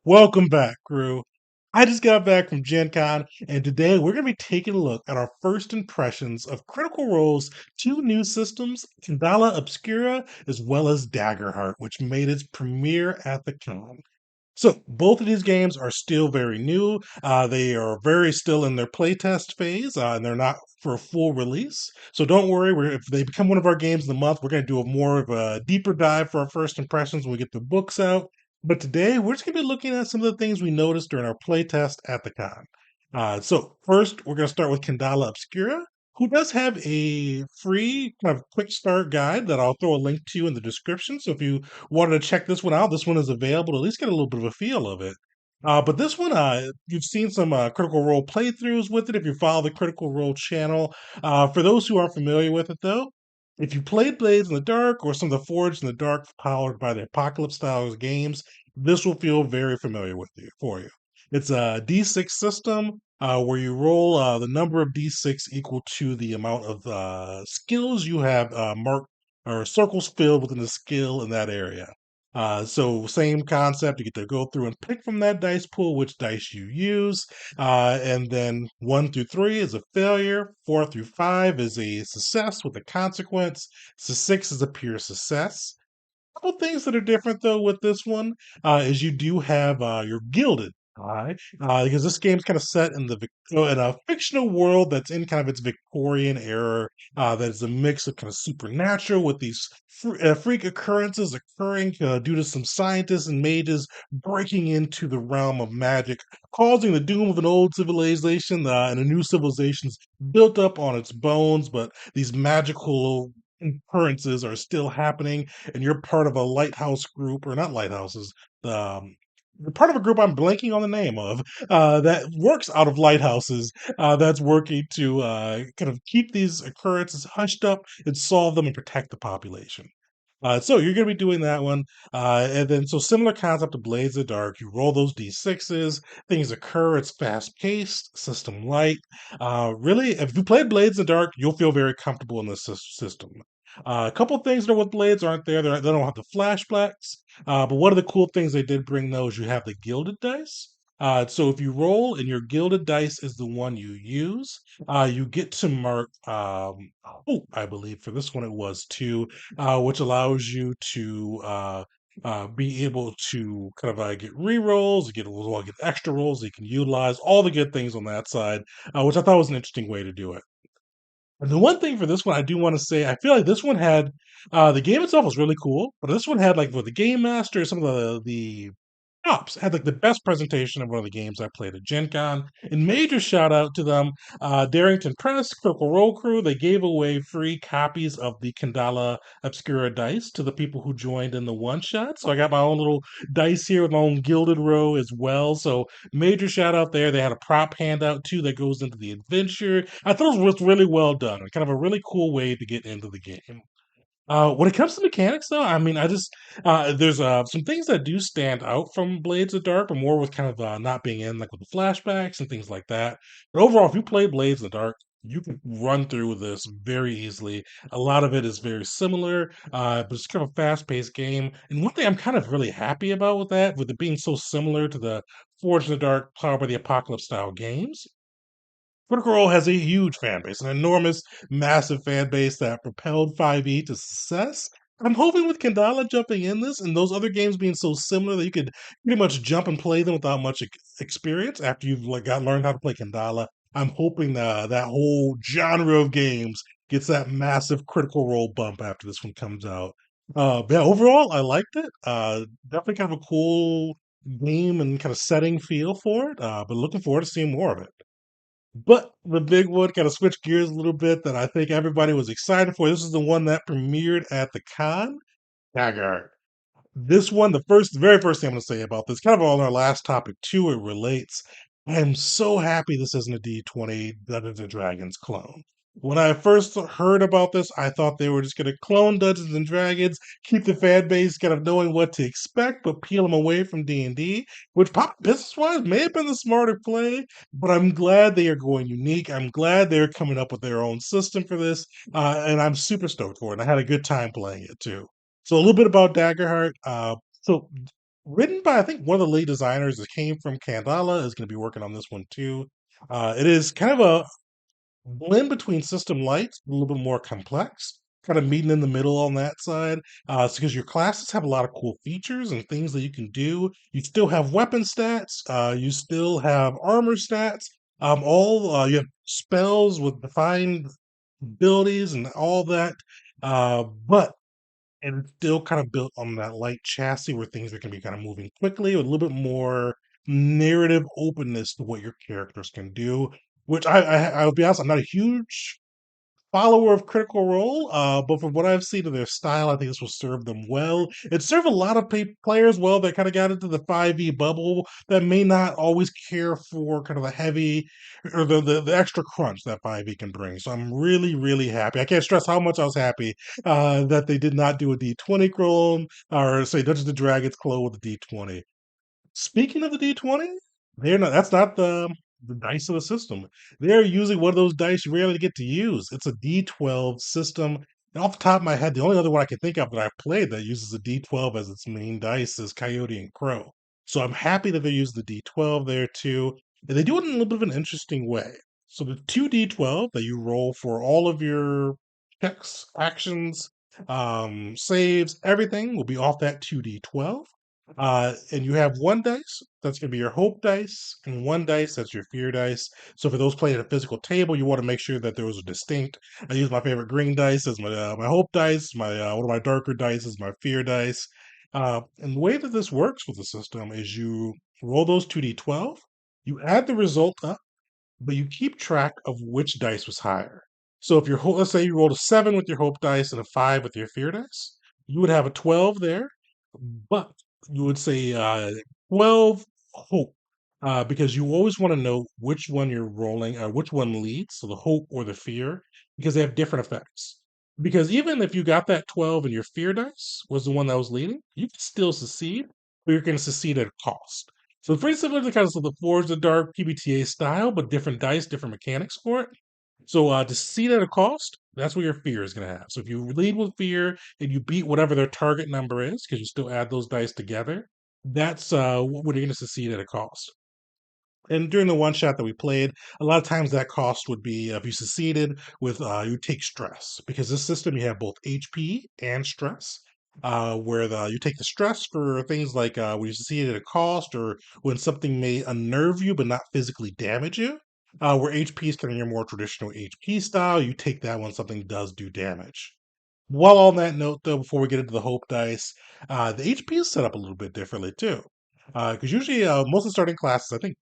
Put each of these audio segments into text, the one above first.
Welcome back, crew. I just got back from GenCon, and today we're going to be taking a look at our first impressions of Critical Role's two new systems, Candela Obscura as well as Daggerheart, which made its premiere at the con. So both of these games are still very new. They are very still in their playtest phase, and they're not for a full release. So don't worry. If they become one of our games of the month, we're going to do a more of a deeper dive for our first impressions when we get the books out. But today we're just going to be looking at some of the things we noticed during our playtest at the con. So first, we're going to start with Candala Obscura, who does have a free kind of quick start guide that I'll throw a link to in the description. So if you wanted to check this one out, this one is available to at least get a little bit of a feel of it. But this one, you've seen some Critical Role playthroughs with it if you follow the Critical Role channel. For those who aren't familiar with it, though, if you played Blades in the Dark or some of the Forged in the Dark powered by the Apocalypse style games, this will feel very familiar with you for you. It's a D6 system where you roll the number of D6 equal to the amount of skills you have marked or circles filled within the skill in that area. So same concept. You get to go through and pick from that dice pool which dice you use, and then 1 through 3 is a failure. 4 through 5 is a success with a consequence. So 6 is a pure success. Couple things that are different though with this one is you do have your gilded eye because this game's kind of set in in a fictional world that's in kind of its Victorian era that is a mix of kind of supernatural with these freak occurrences occurring due to some scientists and mages breaking into the realm of magic, causing the doom of an old civilization and a new civilization's built up on its bones, but these magical occurrences are still happening and you're part of a lighthouse group, or not lighthouses. Um, you're part of a group I'm blanking on the name of that works out of lighthouses. That's working to kind of keep these occurrences hushed up and solve them and protect the population. So you're going to be doing that one, and then so similar concept to Blades of Dark. You roll those d6s, things occur. It's fast paced, system light. Really, if you played Blades of Dark, you'll feel very comfortable in this system. A couple things that are with Blades aren't there. They don't have the flashbacks. But one of the cool things they did bring though is you have the gilded dice. So if you roll and your gilded dice is the one you use, you get to mark. I believe for this one it was two, which allows you to be able to kind of get re-rolls, get extra rolls that you can utilize, all the good things on that side, which I thought was an interesting way to do it. And the one thing for this one, I do want to say, I feel like this one had the game itself was really cool, but this one had like with the game master, some of the props had like the best presentation of one of the games I played at Gen Con. And major shout out to them, Darrington Press, Critical Role Crew. They gave away free copies of the Candala Obscura dice to the people who joined in the one shot. So I got my own little dice here with my own gilded row as well. So major shout out there. They had a prop handout too that goes into the adventure. I thought it was really well done and kind of a really cool way to get into the game. When it comes to mechanics, though, I mean, I just there's some things that do stand out from Blades of Dark, but more with kind of not being in like with the flashbacks and things like that. But overall, if you play Blades of Dark, you can run through this very easily. A lot of it is very similar, but it's kind of a fast-paced game. And one thing I'm kind of really happy about with that, with it being so similar to the Forge in the Dark, Power by the Apocalypse style games, Critical Role has a huge fan base, an enormous, massive fan base that propelled 5e to success. I'm hoping with Kandala jumping in this and those other games being so similar that you could pretty much jump and play them without much experience after you've like got learned how to play Kandala. I'm hoping that whole genre of games gets that massive Critical Role bump after this one comes out. Yeah, overall, I liked it. Definitely kind of a cool game and kind of setting feel for it. But looking forward to seeing more of it. But the big one kind of switched gears a little bit that I think everybody was excited for. This is the one that premiered at the con. Daggerheart. This one, the very first thing I'm going to say about this, kind of on our last topic too, it relates. I am so happy this isn't a D20 Dungeons and Dragons clone. When I first heard about this, I thought they were just going to clone Dungeons and Dragons, keep the fan base kind of knowing what to expect, but peel them away from D&D, which business-wise may have been the smarter play, but I'm glad they are going unique. I'm glad they're coming up with their own system for this, and I'm super stoked for it. I had a good time playing it too. So a little bit about Daggerheart. So Written by, I think, one of the lead designers that came from Candela is going to be working on this one too. It is kind of a blend between System Light, a little bit more complex, kind of meeting in the middle on that side. It's because your classes have a lot of cool features and things that you can do. You still have weapon stats. You still have armor stats. All you have spells with defined abilities and all that. But and it's still kind of built on that light chassis where things are can be kind of moving quickly with a little bit more narrative openness to what your characters can do. Which I'll be honest, I'm not a huge follower of Critical Role, but from what I've seen of their style, I think this will serve them well. It served a lot of players well that kind of got into the 5e bubble that may not always care for kind of the heavy or the extra crunch that 5e can bring. So I'm really, really happy. I can't stress how much I was happy that they did not do a D20 clone or say Dungeons and Dragons clone with a D20. Speaking of the D20, they're not that's not the dice of the system. They're using one of those dice you rarely get to use. It's a D12 system. And off the top of my head, the only other one I can think of that I've played that uses a D12 as its main dice is Coyote and Crow. So I'm happy that they use the D12 there too. And they do it in a little bit of an interesting way. So the two D12 that you roll for all of your checks, actions, saves, everything will be off that 2D12. And you have one dice that's going to be your hope dice, and one dice that's your fear dice. So for those playing at a physical table, you want to make sure that those are distinct. I use my favorite green dice as my hope dice. My one of my darker dice is my fear dice. And the way that this works with the system is you roll those 2d12, you add the result up, but you keep track of which dice was higher. So if let's say you rolled a 7 with your hope dice and a 5 with your fear dice, you would have a 12 there, but you would say 12 hope, because you always want to know which one you're rolling, or which one leads, so the hope or the fear, because they have different effects. Because even if you got that 12 and your fear dice was the one that was leading, you can still succeed, but you're going to succeed at a cost. So it's pretty similar to kind of the Forge the Dark PBTA style, but different dice, different mechanics for it. So to succeed at a cost, that's what your fear is going to have. So if you lead with fear and you beat whatever their target number is, because you still add those dice together, that's what you're going to succeed at a cost. And during the one shot that we played, a lot of times that cost would be if you succeeded with you take stress because this system you have both HP and stress. Where you take the stress for things like when you succeed at a cost or when something may unnerve you but not physically damage you. Where HP is kind of your more traditional HP style, you take that when something does do damage. While on that note, though, before we get into the hope dice, the HP is set up a little bit differently too. Because usually most of the starting classes, I think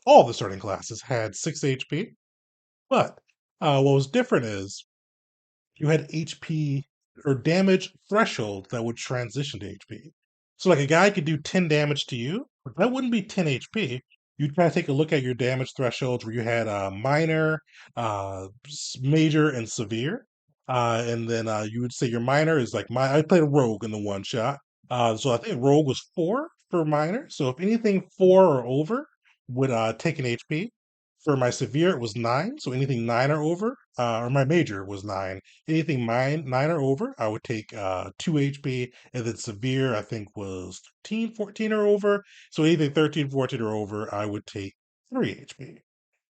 all the starting classes had 6 HP, but what was different is you had HP or damage threshold that would transition to HP. So, like a guy could do 10 damage to you, but that wouldn't be 10 HP. You'd kind of take a look at your damage thresholds where you had minor, major, and severe. And then you would say your minor is like I played a rogue in the one shot. So I think rogue was 4 for minor. So if anything 4 or over would take an HP. For my severe, it was 9. So anything 9 or over, or my major was 9. Anything 9 or over, I would take 2 HP. And then severe, I think, was 13, 14 or over. So anything 13, 14 or over, I would take 3 HP.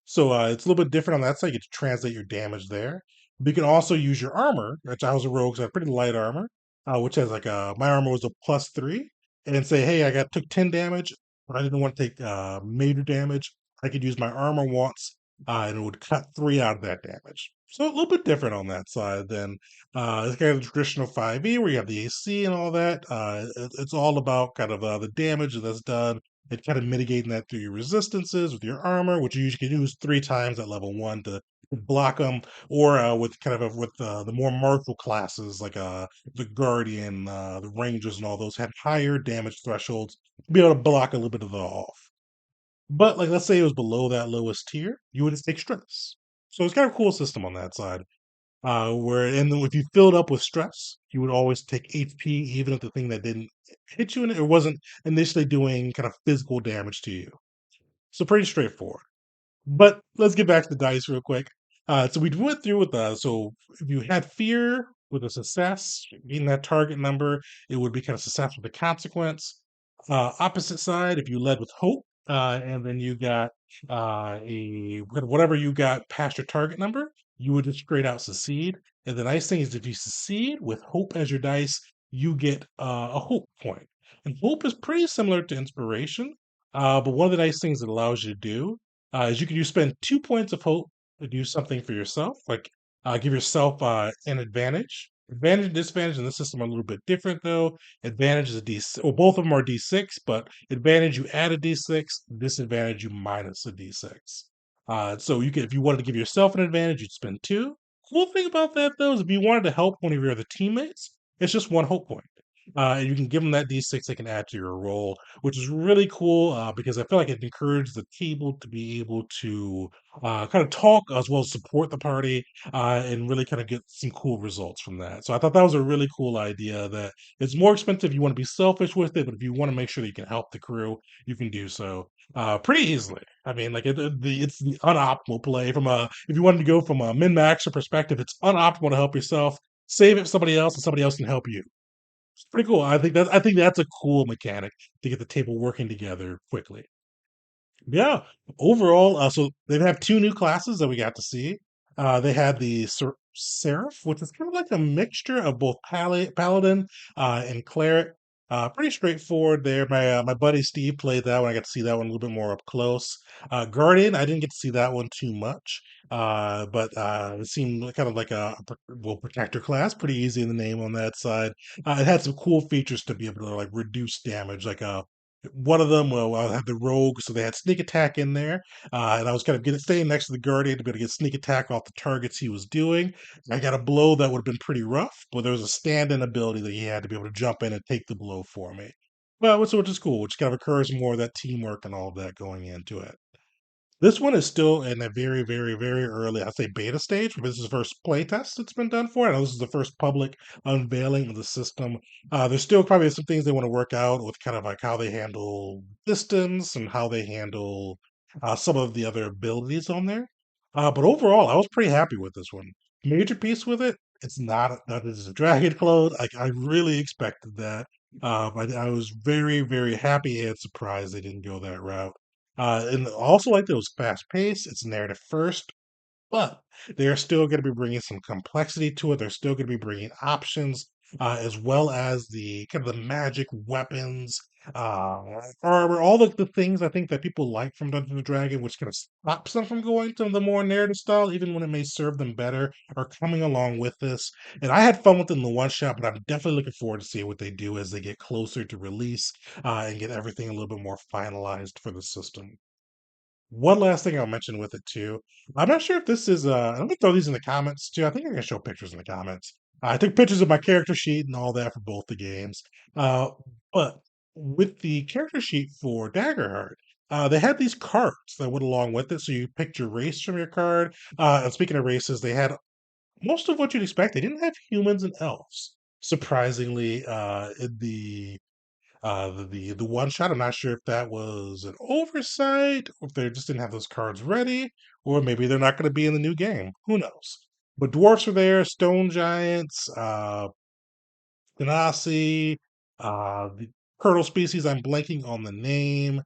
So it's a little bit different on that side. You get to translate your damage there. But you can also use your armor, which I was a rogue, so I had pretty light armor, which has like my armor was a +3, and then say, hey, I took 10 damage, but I didn't want to take major damage. I could use my armor once, and it would cut 3 out of that damage. So a little bit different on that side than it's kind of the traditional 5e where you have the AC and all that. It's all about kind of the damage that's done and kind of mitigating that through your resistances with your armor, which you usually can use 3 times at level 1 to block them, or with kind of with the more martial classes like the Guardian, the Rangers, and all those have higher damage thresholds to be able to block a little bit of the off. But like, let's say it was below that lowest tier, you would just take stress. So it's kind of a cool system on that side. Where and then if you filled up with stress, you would always take HP, even if the thing that didn't hit you in it or wasn't initially doing kind of physical damage to you. So pretty straightforward. But let's get back to the dice real quick. So we went through with so if you had fear with a success, being that target number, it would be kind of success with a consequence. Opposite side, if you led with hope, and then you got whatever you got past your target number, you would just straight out succeed. And the nice thing is, if you succeed with hope as your dice, you get a hope point. And hope is pretty similar to inspiration, but one of the nice things it allows you to do is you spend 2 points of hope to do something for yourself, like give yourself an advantage. Advantage and disadvantage in this system are a little bit different though. Advantage is a D6. Well, both of them are D6, but advantage you add a D6, disadvantage you minus a D6. So you can, if you wanted to give yourself an advantage, you'd spend two. Cool thing about that though is if you wanted to help one of your other teammates, it's just one hope point. And you can give them that D6 they can add to your roll, which is really cool because I feel like it encourages the table to be able to kind of talk as well as support the party and really kind of get some cool results from that. So I thought that was a really cool idea that it's more expensive. You want to be selfish with it, but if you want to make sure that you can help the crew, you can do so pretty easily. I mean, like it's the unoptimal play from a if you wanted to go from a min maxer perspective, it's unoptimal to help yourself. Save it for somebody else, and somebody else can help you. It's pretty cool. I think that's a cool mechanic to get the table working together quickly. Yeah, overall, so they have 2 new classes that we got to see. They had the Seraph, which is kind of like a mixture of both Paladin and Cleric. Pretty straightforward there. My buddy Steve played that one. I got to see that one a little bit more up close. Guardian, I didn't get to see that one too much, but it seemed kind of like well, protector class. Pretty easy in the name on that side. It had some cool features to be able to like reduce damage, like one of them, well, I had the rogue, so they had sneak attack in there, and I was kind of getting staying next to the guardian to be able to get sneak attack off the targets he was doing. I got a blow that would have been pretty rough, but there was a stand-in ability that he had to be able to jump in and take the blow for me. Well, which is cool, which kind of encourages more of that teamwork and all of that going into it. This one is still in a very, very, very early, I'd say beta stage. This is the first playtest that's been done for it. I know this is the first public unveiling of the system. There's still probably some things they want to work out with kind of like how they handle distance and how they handle some of the other abilities on there. But overall, I was pretty happy with this one. Major piece with it, it's not that it's a dragon clone. I really expected that. I was very, very happy and surprised they didn't go that route. And also like that it was fast paced. It's narrative first, but they're still going to be bringing some complexity to it. They're still going to be bringing options, as well as the kind of the magic weapons, uh, armor, all the things I think that people like from Dungeons and Dragon, which kind of stops them from going to the more narrative style, even when it may serve them better, are coming along with this. And I had fun with it in the one shot, but I'm definitely looking forward to seeing what they do as they get closer to release and get everything a little bit more finalized for the system. One last thing I'll mention with it too. I'm not sure if this is let me throw these in the comments too. I think I'm gonna show pictures in the comments. I took pictures of my character sheet and all that for both the games. Uh, but with the character sheet for Daggerheart, they had these cards that went along with it. So you picked your race from your card. And speaking of races, they had most of what you'd expect. They didn't have humans and elves. Surprisingly, in the one shot. I'm not sure if that was an oversight, or if they just didn't have those cards ready, or maybe they're not going to be in the new game. Who knows? But dwarfs are there, stone giants, Genasi, the turtle species. I'm blanking on the name.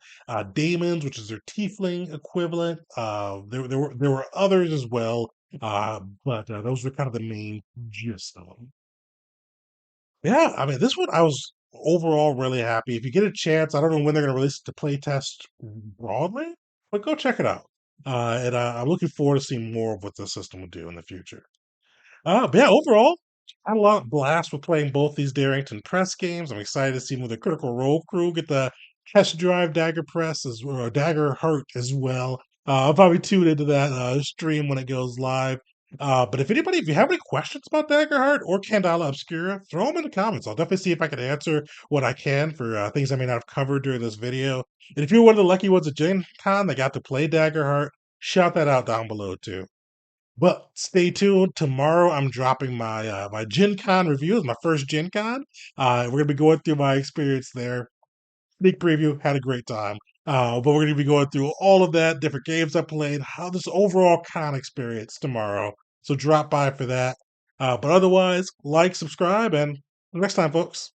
Daemons, which is their tiefling equivalent. There were others as well, but those were kind of the main gist of them. Yeah, I mean, this one I was overall really happy. If you get a chance, I don't know when they're going to release it to play test broadly, but go check it out. And I'm looking forward to seeing more of what the system will do in the future. But yeah, overall, I had a lot of blast with playing both these Darrington Press games. I'm excited to see more the Critical Role crew get the test drive Dagger Press as well, or Dagger Heart as well. I'll probably tune into that stream when it goes live. But if you have any questions about Daggerheart or Candela Obscura, throw them in the comments. I'll definitely see if I can answer what I can for things I may not have covered during this video. And if you're one of the lucky ones at Gen Con that got to play Daggerheart, shout that out down below too. But stay tuned. Tomorrow I'm dropping my Gen Con review. It's my first Gen Con. We're gonna be going through my experience there. Sneak preview, had a great time. But we're gonna be going through all of that, different games I played, how this overall con experience tomorrow. So drop by for that. But otherwise, like, subscribe, and next time, folks.